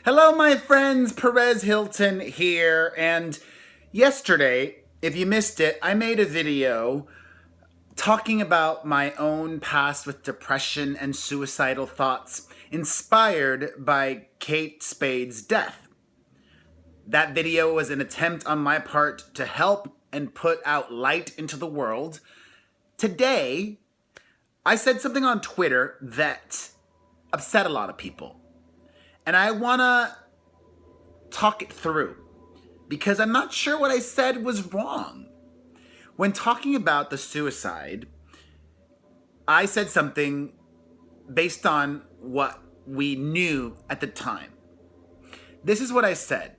Hello, my friends. Perez Hilton here. And yesterday, if you missed it, I made a video talking about my own past with depression and suicidal thoughts, inspired by Kate Spade's death. That video was an attempt on my part to help and put out light into the world. Today, I said something on Twitter that upset a lot of people. And I want to talk it through because I'm not sure what I said was wrong. When talking about the suicide, I said something based on what we knew at the time. This is what I said.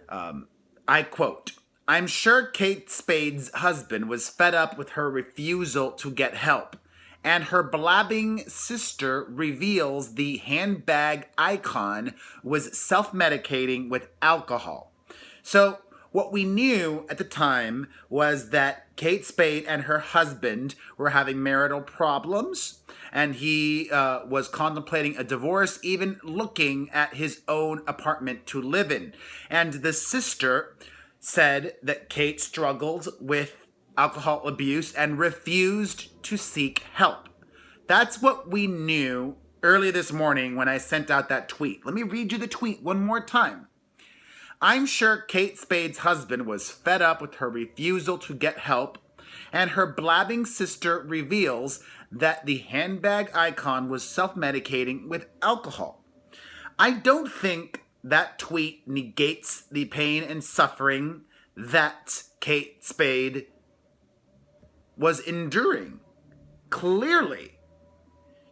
I quote, "I'm sure Kate Spade's husband was fed up with her refusal to get help, and her blabbing sister reveals the handbag icon was self-medicating with alcohol." So what we knew at the time was that Kate Spade and her husband were having marital problems, and he was contemplating a divorce, even looking at his own apartment to live in. And the sister said that Kate struggled with alcohol abuse and refused to seek help. That's what we knew early this morning when I sent out that tweet. Let me read you the tweet one more time. "I'm sure Kate Spade's husband was fed up with her refusal to get help, and her blabbing sister reveals that the handbag icon was self-medicating with alcohol." I don't think that tweet negates the pain and suffering that Kate Spade was enduring. Clearly,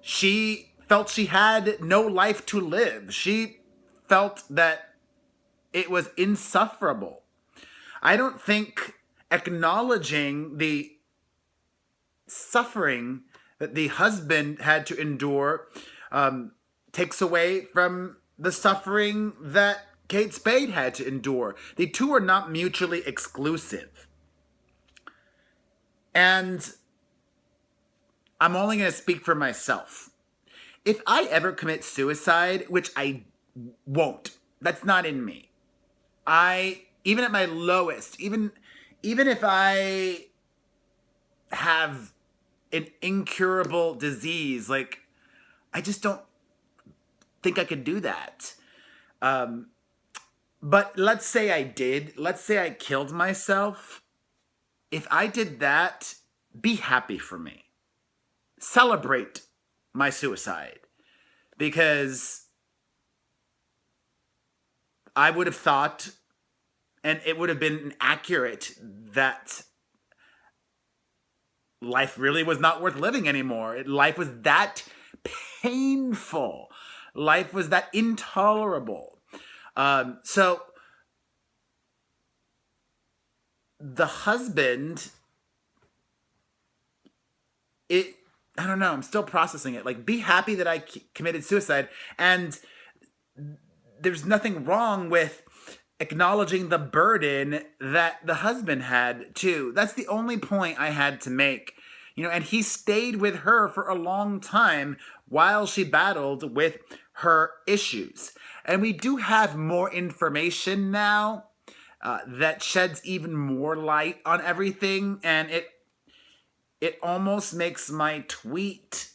she felt she had no life to live. She felt that it was insufferable. I don't think acknowledging the suffering that the husband had to endure takes away from the suffering that Kate Spade had to endure. The two are not mutually exclusive. And I'm only going to speak for myself. If I ever commit suicide, which I won't, that's not in me. Even at my lowest, even if I have an incurable disease, like, I just don't think I could do that. But let's say I did. Let's say I killed myself. If I did that, be happy for me. Celebrate my suicide. Because I would have thought, and it would have been accurate, that life really was not worth living anymore. Life was that painful. Life was that intolerable. So the husband, I don't know, I'm still processing it. Like, be happy that I committed suicide, and there's nothing wrong with acknowledging the burden that the husband had too. That's the only point I had to make. And he stayed with her for a long time while she battled with her issues. And we do have more information now that sheds even more light on everything. And it almost makes my tweet...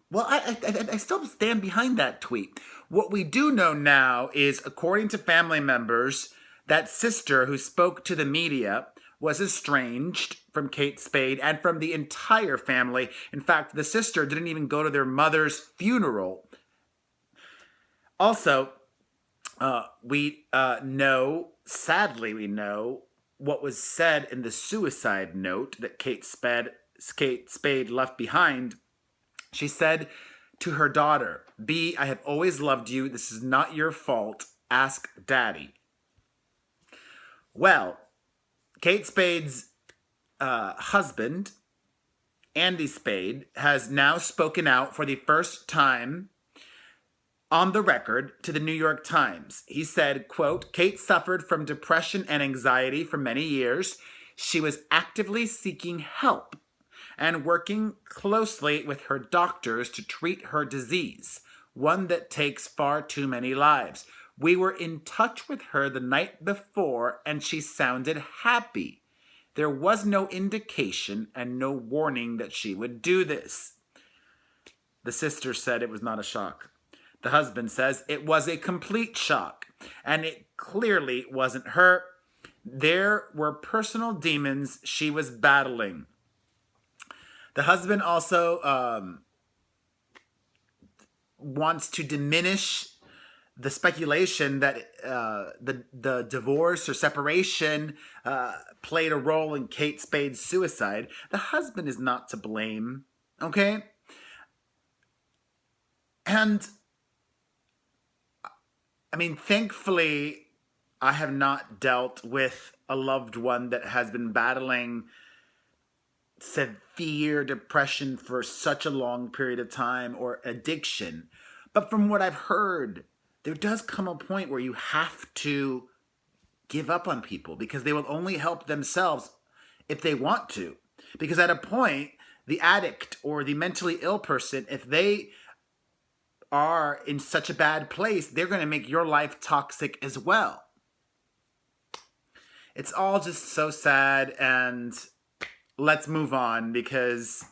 Well, I still stand behind that tweet. What we do know now is, according to family members, that sister who spoke to the media was estranged from Kate Spade and from the entire family. In fact, the sister didn't even go to their mother's funeral. Also, sadly we know, what was said in the suicide note that Kate Spade left behind. She said to her daughter, "B, I have always loved you. This is not your fault. Ask Daddy." Well, Kate Spade's husband, Andy Spade, has now spoken out for the first time on the record to the New York Times. He said, quote, "Kate suffered from depression and anxiety for many years. She was actively seeking help. and working closely with her doctors to treat her disease, one that takes far too many lives. We were in touch with her the night before, and she sounded happy. There was no indication and no warning that she would do this. The sister said it was not a shock. The husband says it was a complete shock, and it clearly wasn't her. There were personal demons she was battling. The husband also wants to diminish the speculation that the divorce or separation played a role in Kate Spade's suicide. The husband is not to blame, okay? And, I mean, thankfully, I have not dealt with a loved one that has been battling severe depression for such a long period of time or addiction. But from what I've heard, there does come a point where you have to give up on people because they will only help themselves if they want to. Because at a point, the addict or the mentally ill person, if they are in such a bad place, they're going to make your life toxic as well. It's all just so sad, and let's move on because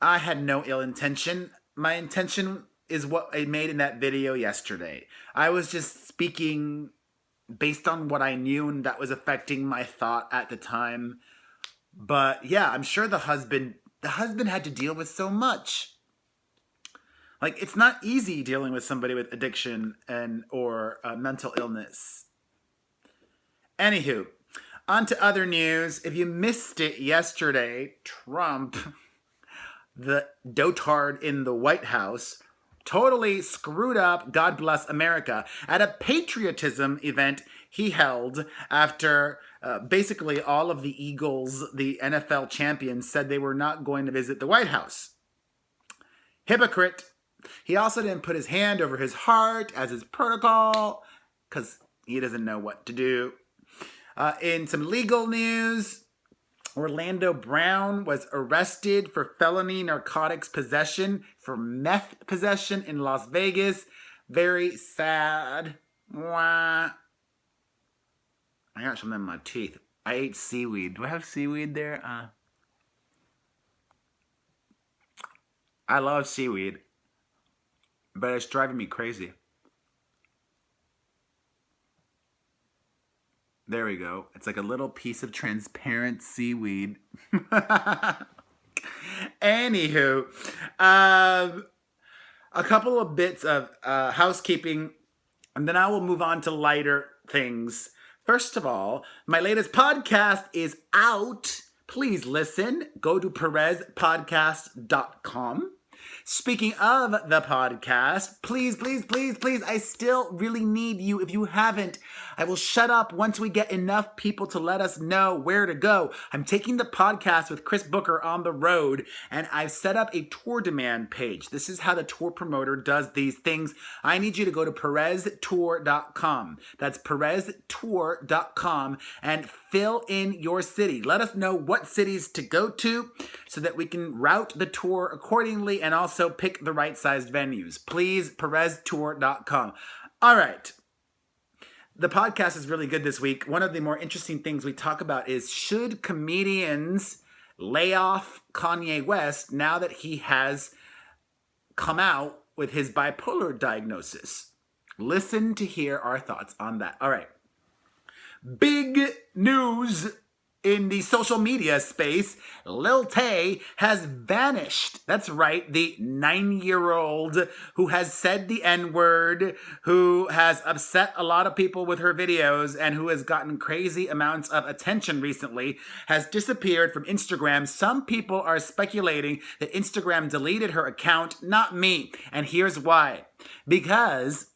I had no ill intention. My intention is what I made in that video yesterday. I was just speaking based on what I knew and that was affecting my thought at the time. But yeah, I'm sure the husband had to deal with so much. Like, it's not easy dealing with somebody with addiction or mental illness. Anywho, on to other news. If you missed it yesterday, Trump, the dotard in the White House, totally screwed up God Bless America at a patriotism event he held after basically all of the Eagles, the NFL champions, said they were not going to visit the White House. Hypocrite. He also didn't put his hand over his heart as his protocol because he doesn't know what to do. In some legal news, Orlando Brown was arrested for felony narcotics possession for meth possession in Las Vegas. Very sad. Wah. I got something in my teeth. I ate seaweed. Do I have seaweed there? I love seaweed, but it's driving me crazy. There we go. It's like a little piece of transparent seaweed. Anywho, a couple of bits of housekeeping, and then I will move on to lighter things. First of all, my latest podcast is out. Please listen. Go to perezpodcast.com. Speaking of the podcast, please, I still really need you. If you haven't, I will shut up once we get enough people to let us know where to go. I'm taking the podcast with Chris Booker on the road, and I've set up a tour demand page. This is how the tour promoter does these things. I need you to go to pereztour.com. That's pereztour.com and fill in your city. Let us know what cities to go to so that we can route the tour accordingly and also pick the right-sized venues. Please, pereztour.com. All right. The podcast is really good this week. One of the more interesting things we talk about is, should comedians lay off Kanye West now that he has come out with his bipolar diagnosis? Listen to hear our thoughts on that. All right. Big news in the social media space. Lil Tay has vanished. That's right, the 9-year-old who has said the N-word, who has upset a lot of people with her videos, and who has gotten crazy amounts of attention recently, has disappeared from Instagram. Some people are speculating that Instagram deleted her account, not me. And here's why. Because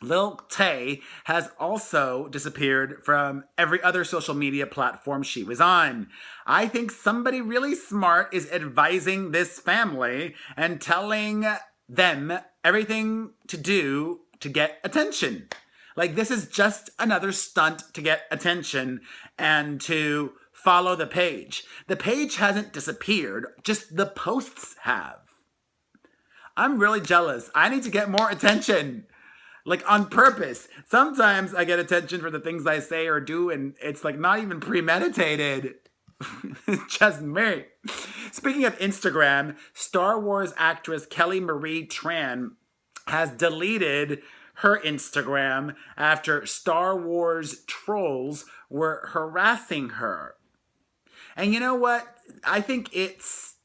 Lil Tay has also disappeared from every other social media platform she was on. I think somebody really smart is advising this family and telling them everything to do to get attention. Like, this is just another stunt to get attention and to follow the page. The page hasn't disappeared, just the posts have. I'm really jealous. I need to get more attention. Like on purpose. Sometimes I get attention for the things I say or do, and it's like not even premeditated. It's just me. Speaking of Instagram, Star Wars actress Kelly Marie Tran has deleted her Instagram after Star Wars trolls were harassing her. And you know what? I think it's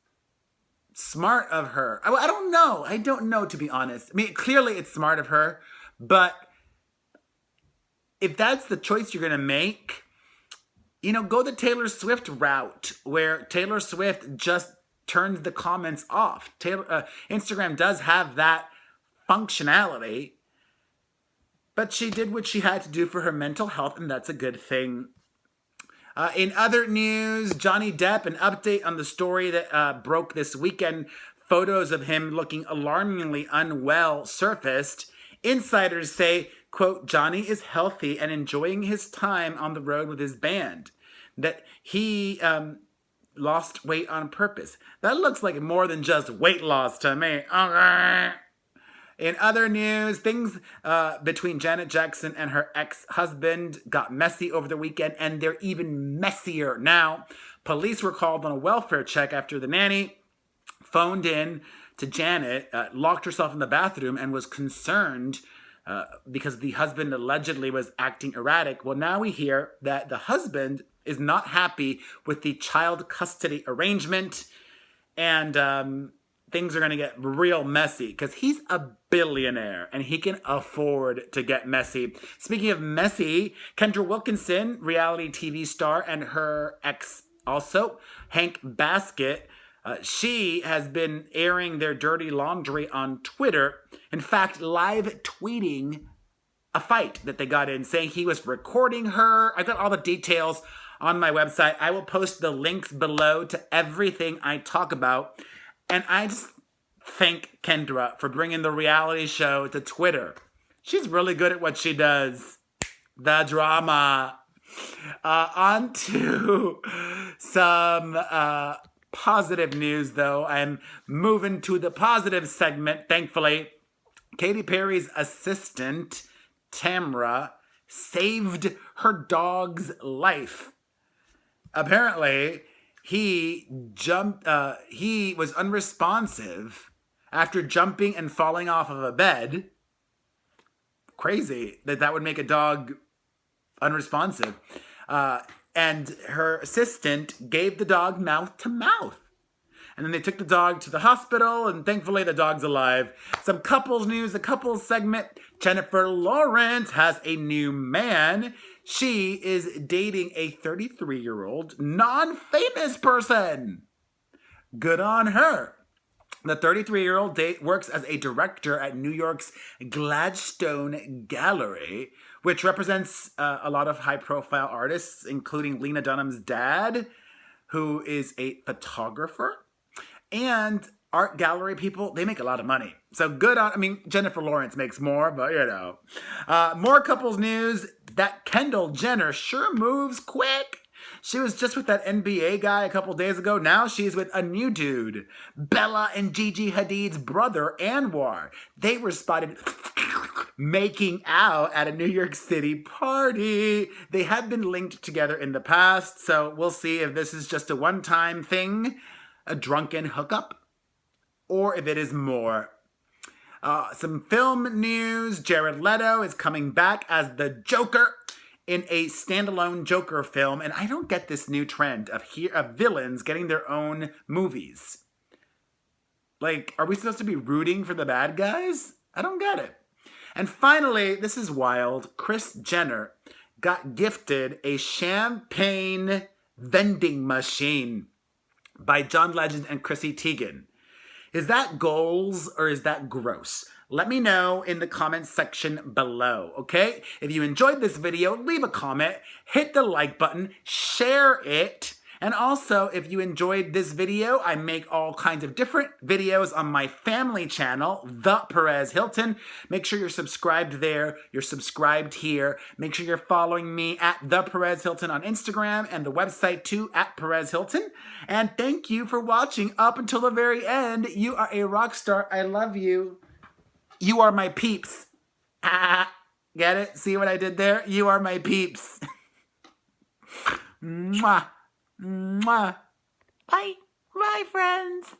smart of her. I don't know. I don't know, to be honest. I mean, clearly it's smart of her, but if that's the choice you're going to make, you know, go the Taylor Swift route, where Taylor Swift just turns the comments off. Instagram does have that functionality, but she did what she had to do for her mental health, and that's a good thing. In other news, Johnny Depp, an update on the story that broke this weekend. Photos of him looking alarmingly unwell surfaced. Insiders say, quote, Johnny is healthy and enjoying his time on the road with his band. That he lost weight on purpose. That looks like more than just weight loss to me. In other news, things between Janet Jackson and her ex-husband got messy over the weekend, and they're even messier now. Police were called on a welfare check after the nanny phoned in to Janet, locked herself in the bathroom, and was concerned because the husband allegedly was acting erratic. Well, now we hear that the husband is not happy with the child custody arrangement, and things are going to get real messy because he's a billionaire and he can afford to get messy. Speaking of messy, Kendra Wilkinson, reality TV star, and her ex also, Hank Baskett, she has been airing their dirty laundry on Twitter. In fact, live tweeting a fight that they got in, saying he was recording her. I got all the details on my website. I will post the links below to everything I talk about. And I just thank Kendra for bringing the reality show to Twitter. She's really good at what she does. The drama. On to some positive news, though. I'm moving to the positive segment, thankfully. Katy Perry's assistant, Tamra, saved her dog's life. Apparently, he was unresponsive after jumping and falling off of a bed. Crazy that would make a dog unresponsive. And her assistant gave the dog mouth to mouth. And then they took the dog to the hospital, and thankfully the dog's alive. Some couples news, a couples segment. Jennifer Lawrence has a new man. She is dating a 33-year-old non-famous person. Good on her. The 33-year-old works as a director at New York's Gladstone Gallery, which represents a lot of high-profile artists, including Lena Dunham's dad, who is a photographer. And art gallery people, they make a lot of money. So good on, Jennifer Lawrence makes more, but you know. More couples news. That Kendall Jenner sure moves quick. She was just with that NBA guy a couple days ago. Now she's with a new dude. Bella and Gigi Hadid's brother, Anwar. They were spotted making out at a New York City party. They have been linked together in the past, so we'll see if this is just a one-time thing, a drunken hookup, or if it is more. Some film news. Jared Leto is coming back as the Joker in a standalone Joker film, and I don't get this new trend of villains getting their own movies. Like, are we supposed to be rooting for the bad guys? I don't get it. And finally, this is wild. Kris Jenner got gifted a champagne vending machine by John Legend and Chrissy Teigen. Is that goals or is that gross? Let me know in the comments section below, okay? If you enjoyed this video, leave a comment, hit the like button, share it, And also, if you enjoyed this video, I make all kinds of different videos on my family channel, The Perez Hilton. Make sure you're subscribed there. You're subscribed here. Make sure you're following me at The Perez Hilton on Instagram and the website too, at Perez Hilton. And thank you for watching up until the very end. You are a rock star. I love you. You are my peeps. Get it? See what I did there? You are my peeps. Mwah. Mwah. Bye. Bye, friends.